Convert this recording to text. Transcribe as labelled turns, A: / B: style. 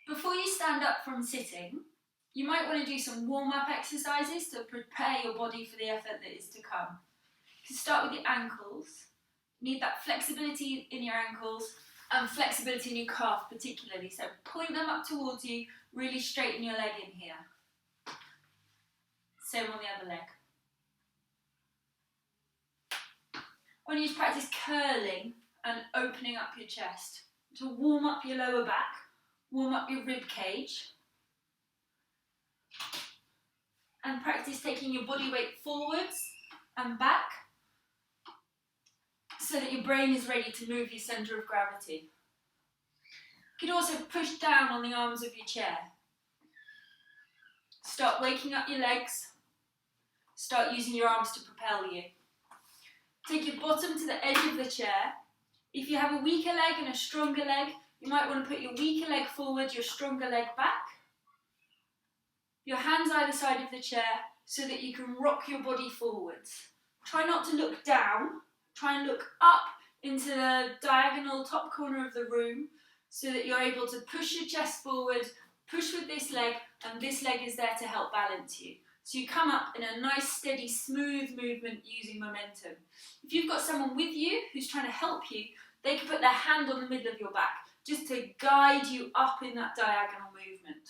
A: Before you stand up from sitting, you might want to do some warm-up exercises to prepare your body for the effort that is to come. You can start with your ankles. You need that flexibility in your ankles and flexibility in your calf particularly. So point them up towards you, really straighten your leg in here. Same on the other leg. I want you to practice curling and opening up your chest to warm up your lower back, warm up your rib cage, and practice taking your body weight forwards and back so that your brain is ready to move your centre of gravity. You can also push down on the arms of your chair. Start waking up your legs. Start using your arms to propel you. Take your bottom to the edge of the chair. If you have a weaker leg and a stronger leg, you might want to put your weaker leg forward, your stronger leg back. Your hands either side of the chair so that you can rock your body forwards. Try not to look down. Try and look up into the diagonal top corner of the room so that you're able to push your chest forward, push with this leg, and this leg is there to help balance you. So you come up in a nice, steady, smooth movement using momentum. If you've got someone with you who's trying to help you, they can put their hand on the middle of your back just to guide you up in that diagonal movement.